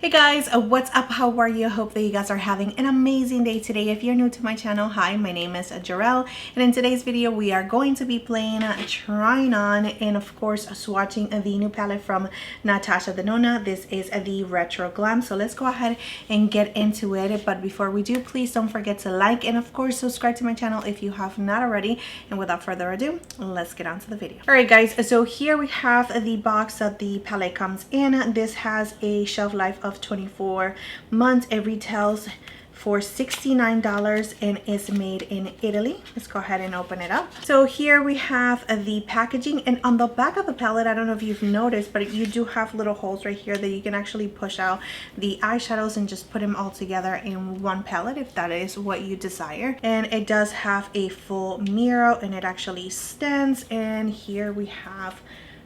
Hey guys, what's up? How are you? I hope that you guys are having an amazing day today. If you're new to my channel, hi, my name is Jarrell, and in today's video we are going to be playing trying on and of course swatching the new palette from NATASHA Denona. This is the Retro Glam, so let's go ahead and get into it. But before we do, please don't forget to like and of course subscribe to my channel if you have not already. And without further ado, let's get on to the video. All right guys, so here we have the box that the palette comes in. This has a shelf life of 24 months. It retails for $69 and is made in Italy. Let's go ahead and open it up. So here we have the packaging, and on the back of the palette, I don't know if you've noticed, but you do have little holes right here that you can actually push out the eyeshadows and just put them all together in one palette if that is what you desire. And it does have a full mirror and it actually stands. And here we have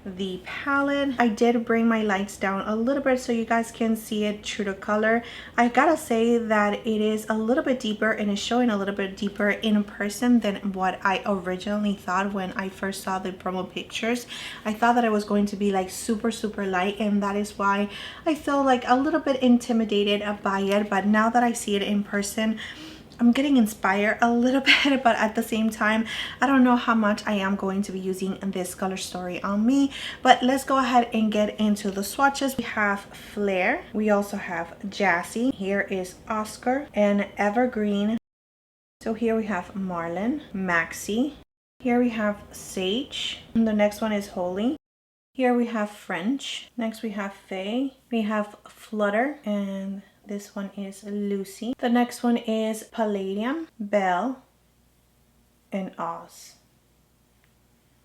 the palette. I did bring my lights down a little bit so you guys can see it true to color. I gotta say that it is a little bit deeper and is showing a little bit deeper in person than what I originally thought when I first saw the promo pictures. I thought that it was going to be like super light, and that is why I feel like a little bit intimidated by it. But now that I see it in person, I'm getting inspired a little bit, but at the same time, I don't know how much I am going to be using this color story on me. But let's go ahead and get into the swatches. We have Flare. We also have Jassy. Here is Oscar and Evergreen. So here we have Marlin, Maxi. Here we have Sage. And the next one is Holy. Here we have French. Next we have Faye. We have Flutter, and this one is Lucy. The next one is Palladium, Belle, and Oz.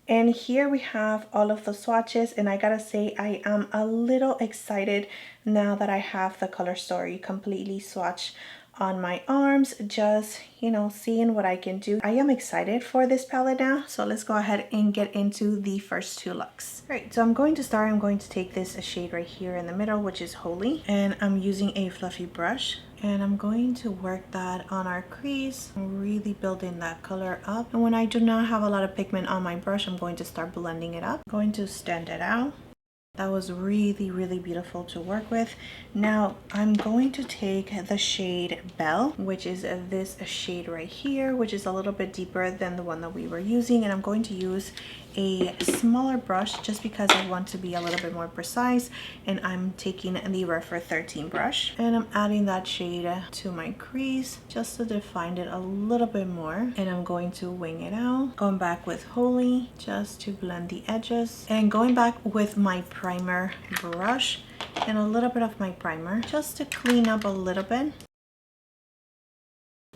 And here we have all of the swatches, and I gotta say I am a little excited now that I have the color story completely swatched on my arms, just seeing what I can do. I am excited for this palette now, so let's go ahead and get into the first two looks. All right, so I'm going to take this shade right here in the middle, which is Holy, and I'm using a fluffy brush, and I'm going to work that on our crease, really building that color up. And when I do not have a lot of pigment on my brush, I'm going to start blending it up. I'm going to stand it out. That was really beautiful to work with. Now I'm going to take the shade Belle, which is this shade right here, which is a little bit deeper than the one that we were using, and I'm going to use a smaller brush just because I want to be a little bit more precise. And I'm taking the Refer 13 brush, and I'm adding that shade to my crease just to define it a little bit more. And I'm going to wing it out, going back with Holy just to blend the edges, and going back with my primer brush and a little bit of my primer just to clean up a little bit.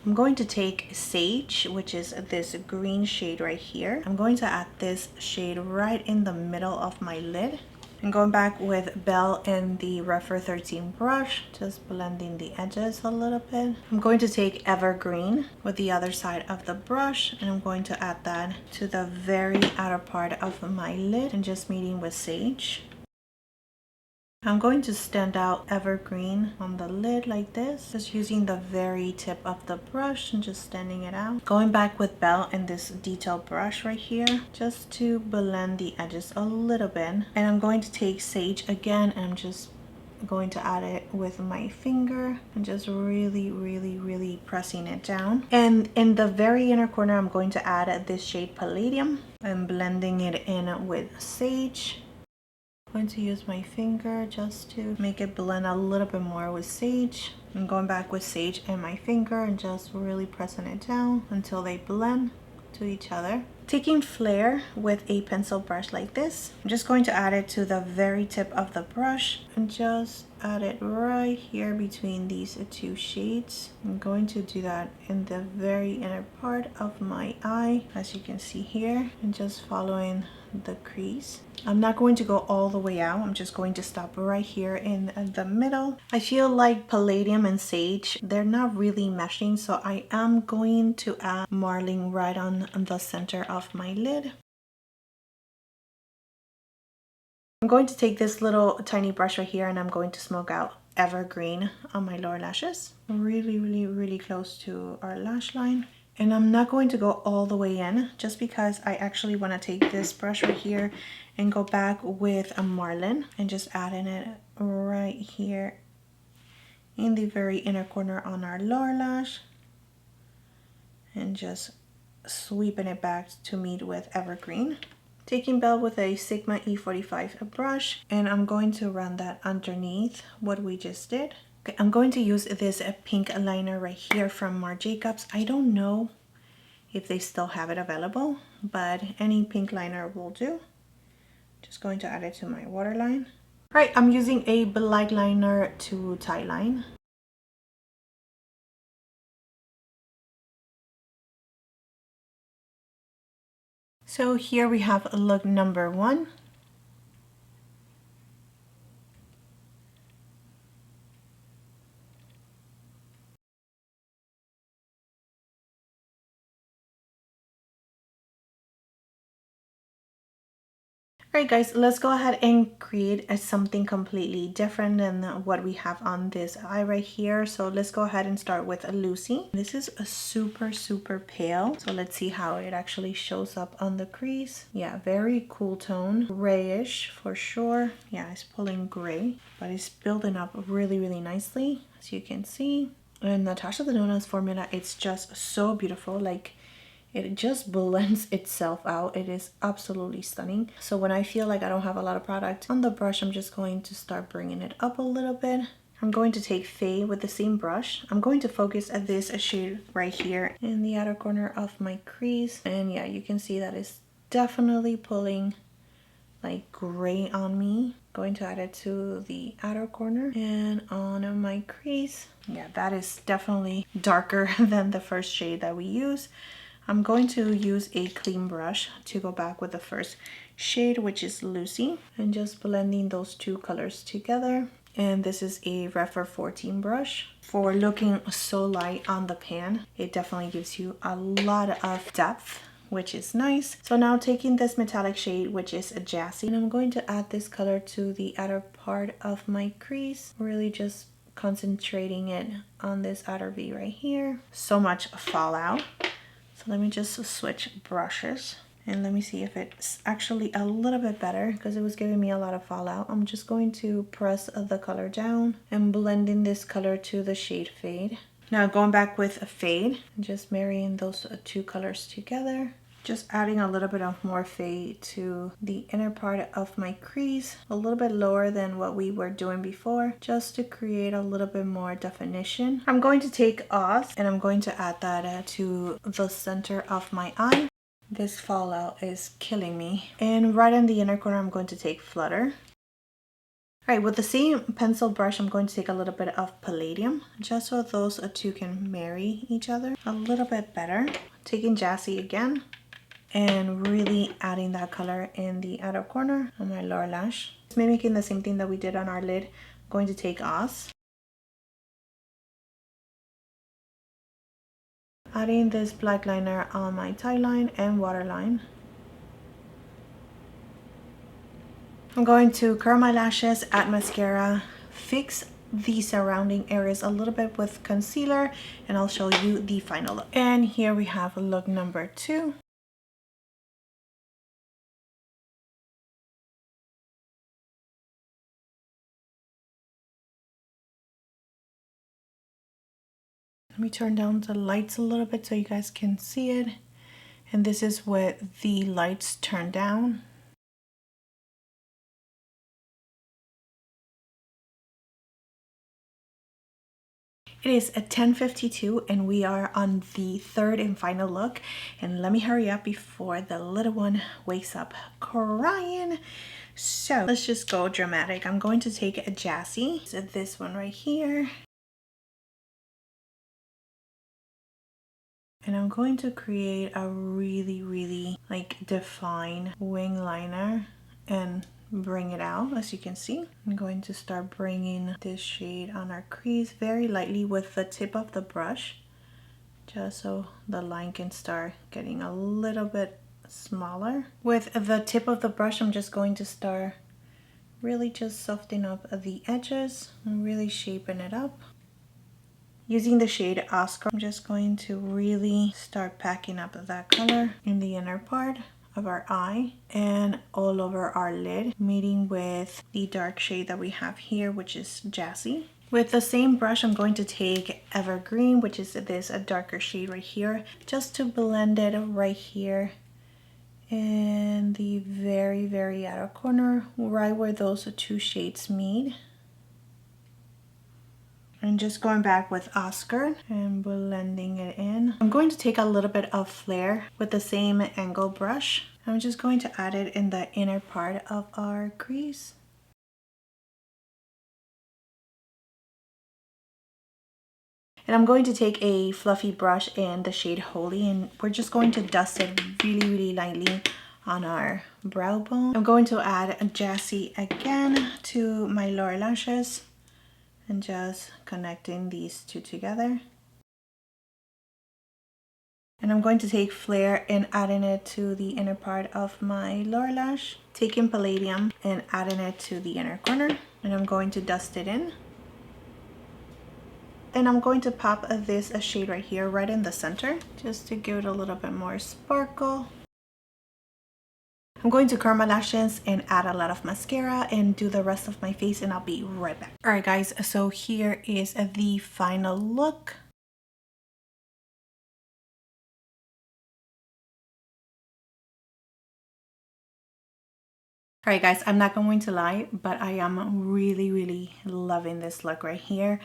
I'm going to take Sage, which is this green shade right here. I'm going to add this shade right in the middle of my lid. And going back with Belle and the Refer 13 brush, just blending the edges a little bit. I'm going to take Evergreen with the other side of the brush, and I'm going to add that to the very outer part of my lid and just meeting with Sage. I'm going to stand out Evergreen on the lid like this, just using the very tip of the brush and just standing it out. Going back with Belle and this detail brush right here, just to blend the edges a little bit. And I'm going to take Sage again, and I'm just going to add it with my finger and just really pressing it down. And in the very inner corner, I'm going to add this shade Palladium and blending it in with Sage. I'm going to use my finger just to make it blend a little bit more with Sage. I'm going back with Sage and my finger and just really pressing it down until they blend to each other. Taking Flare with a pencil brush like this, I'm just going to add it to the very tip of the brush and just add it right here between these two shades. I'm going to do that in the very inner part of my eye, as you can see here, and just following the crease. I'm not going to go all the way out. I'm just going to stop right here in the middle. I feel like Palladium and Sage, they're not really meshing, so I am going to add Marlin right on the center of my lid. I'm going to take this little tiny brush right here, and I'm going to smoke out Evergreen on my lower lashes, really close to our lash line. And I'm not going to go all the way in just because I actually want to take this brush right here and go back with a Marlin and just add in it right here in the very inner corner on our lower lash, and just sweeping it back to meet with Evergreen. Taking Belle with a Sigma E45 brush, and I'm going to run that underneath what we just did. Okay, I'm going to use this pink liner right here from Marc Jacobs. I don't know if they still have it available, but any pink liner will do. Just going to add it to my waterline. All right, I'm using a black liner to tie line. So here we have look number 1. Alright guys, let's go ahead and create something completely different than what we have on this eye right here. So let's go ahead and start with a Lucy. This is a super pale. So let's see how it actually shows up on the crease. Yeah, very cool tone. Grayish for sure. Yeah, it's pulling gray, but it's building up really nicely, as you can see. And NATASHA Denona's formula, it's just so beautiful. Like, it just blends itself out. It is absolutely stunning. So when I feel like I don't have a lot of product on the brush, I'm just going to start bringing it up a little bit. I'm going to take Fade with the same brush. I'm going to focus at this shade right here in the outer corner of my crease. And yeah, you can see that it's definitely pulling like gray on me. Going to add it to the outer corner and on my crease. Yeah, that is definitely darker than the first shade that we use. I'm going to use a clean brush to go back with the first shade, which is Lucy, and just blending those two colors together. And this is a Refer 14 brush. For looking so light on the pan, it definitely gives you a lot of depth, which is nice. So now taking this metallic shade, which is a Jassy, and I'm going to add this color to the outer part of my crease, really just concentrating it on this outer V right here. So much fallout. So let me just switch brushes and let me see if it's actually a little bit better, because it was giving me a lot of fallout. I'm just going to press the color down and blending this color to the shade Fade. Now going back with a Fade, just marrying those two colors together. Just adding a little bit of more Fade to the inner part of my crease, a little bit lower than what we were doing before, just to create a little bit more definition. I'm going to take Oz and I'm going to add that to the center of my eye. This fallout is killing me. And right in the inner corner, I'm going to take Flutter. All right, with the same pencil brush, I'm going to take a little bit of Palladium, just so those two can marry each other a little bit better. Taking Jassy again, and really adding that color in the outer corner on my lower lash. It's mimicking the same thing that we did on our lid. I'm going to take Oz. Adding this black liner on my tie line and waterline. I'm going to curl my lashes, add mascara, fix the surrounding areas a little bit with concealer, and I'll show you the final look. And here we have look number 2. Let me turn down the lights a little bit so you guys can see it. And this is with the lights turned down. It is a 10:52 and we are on the third and final look. And let me hurry up before the little one wakes up crying. So let's just go dramatic. I'm going to take a Jassy. So this one right here. And I'm going to create a really like defined wing liner and bring it out. As you can see, I'm going to start bringing this shade on our crease very lightly with the tip of the brush, just so the line can start getting a little bit smaller. With the tip of the brush, I'm just going to start really just softening up the edges and really shaping it up. Using the shade Oscar, I'm just going to really start packing up that color in the inner part of our eye and all over our lid, meeting with the dark shade that we have here, which is Jassy. With the same brush, I'm going to take Evergreen, which is this a darker shade right here, just to blend it right here in the very outer corner, right where those two shades meet. And just going back with Oscar and blending it in. I'm going to take a little bit of flare with the same angle brush. I'm just going to add it in the inner part of our crease. And I'm going to take a fluffy brush in the shade Holy, and we're just going to dust it really lightly on our brow bone. I'm going to add a Jassy again to my lower lashes and just connecting these two together. And I'm going to take Flare and adding it to the inner part of my lower lash, taking Palladium and adding it to the inner corner, and I'm going to dust it in. And I'm going to pop this shade right here, right in the center, just to give it a little bit more sparkle. I'm going to curl my lashes and add a lot of mascara and do the rest of my face, and I'll be right back. All right, guys, so here is the final look. All right, guys, I'm not going to lie, but I am really loving this look right here.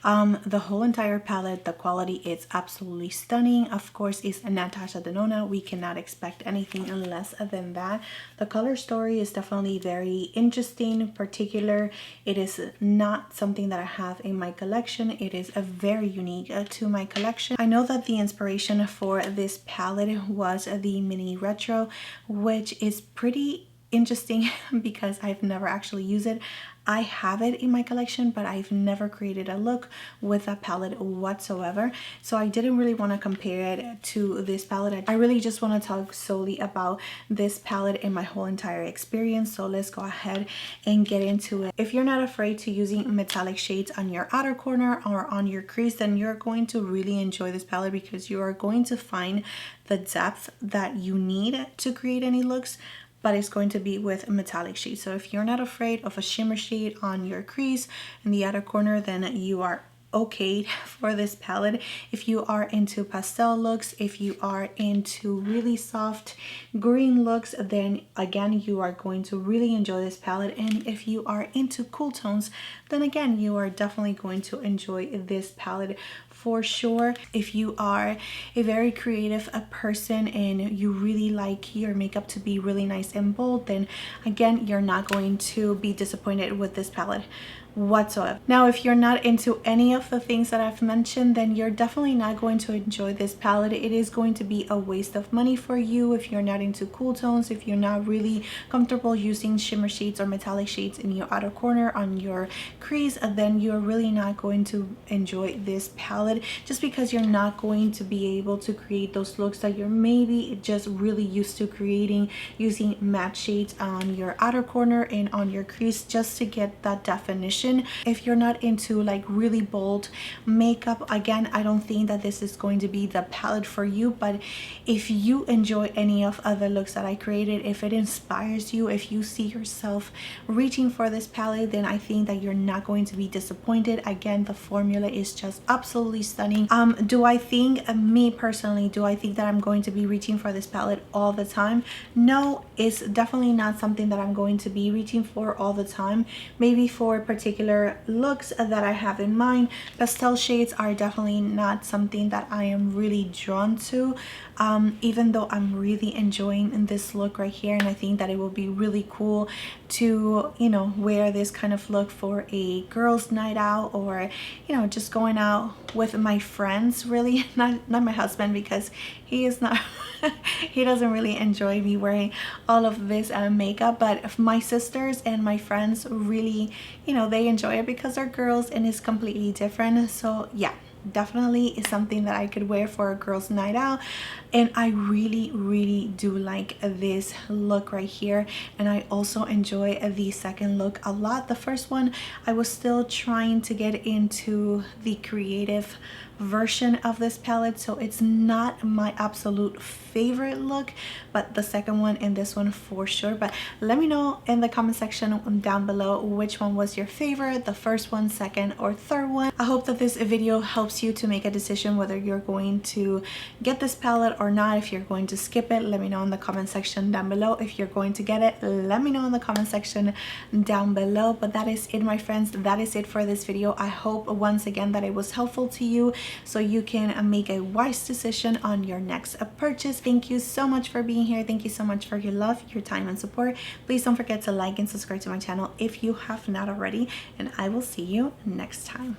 The whole entire palette, the quality is absolutely stunning. Of course, it's NATASHA DENONA. We cannot expect anything less than that. The color story is definitely very interesting, particular. It is not something that I have in my collection. It is a very unique to my collection. I know that the inspiration for this palette was the mini retro, which is pretty interesting because I've never actually used it. I have it in my collection, but I've never created a look with a palette whatsoever, so I didn't really want to compare it to this palette. I really just want to talk solely about this palette and my whole entire experience, so let's go ahead and get into it. If you're not afraid to using metallic shades on your outer corner or on your crease, then you're going to really enjoy this palette because you are going to find the depth that you need to create any looks, but it's going to be with metallic shades. So if you're not afraid of a shimmer shade on your crease in the outer corner, then you are okay for this palette. If you are into pastel looks, if you are into really soft green looks, then again you are going to really enjoy this palette. And if you are into cool tones, then again you are definitely going to enjoy this palette for sure. If you are a very creative person and you really like your makeup to be really nice and bold, then again you're not going to be disappointed with this palette whatsoever. Now, if you're not into any of the things that I've mentioned, then you're definitely not going to enjoy this palette. It is going to be a waste of money for you if you're not into cool tones, if you're not really comfortable using shimmer shades or metallic shades in your outer corner on your crease, then you're really not going to enjoy this palette, just because you're not going to be able to create those looks that you're maybe just really used to creating using matte shades on your outer corner and on your crease just to get that definition. If you're not into like really bold makeup, again, I don't think that this is going to be the palette for you. But if you enjoy any of other looks that I created, if it inspires you, if you see yourself reaching for this palette, then I think that you're not going to be disappointed. Again, the formula is just absolutely stunning. Do I think, me personally, do I think that I'm going to be reaching for this palette all the time? No, it's definitely not something that I'm going to be reaching for all the time. Maybe for particular looks that I have in mind. Pastel shades are definitely not something that I am really drawn to, even though I'm really enjoying this look right here, and I think that it will be really cool to, you know, wear this kind of look for a girls' night out, or, you know, just going out with my friends. Really, not my husband, because he is not he doesn't really enjoy me wearing all of this makeup, but my sisters and my friends really, you know, they enjoy it because they're girls and it's completely different. So yeah, definitely is something that I could wear for a girls' night out. And I really do like this look right here, and I also enjoy the second look a lot. The first one, I was still trying to get into the creative version of this palette, so it's not my absolute favorite look, but the second one and this one for sure. But let me know in the comment section down below which one was your favorite, the first one, second, or third one. I hope that this video helps you to make a decision whether you're going to get this palette or not. If you're going to skip it, let me know in the comment section down below. If you're going to get it, let me know in the comment section down below. But that is it, my friends. That is it for this video. I hope once again that it was helpful to you, so you can make a wise decision on your next purchase. Thank you so much for being here. Thank you so much for your love, your time, and support. Please don't forget to like and subscribe to my channel if you have not already, and I will see you next time.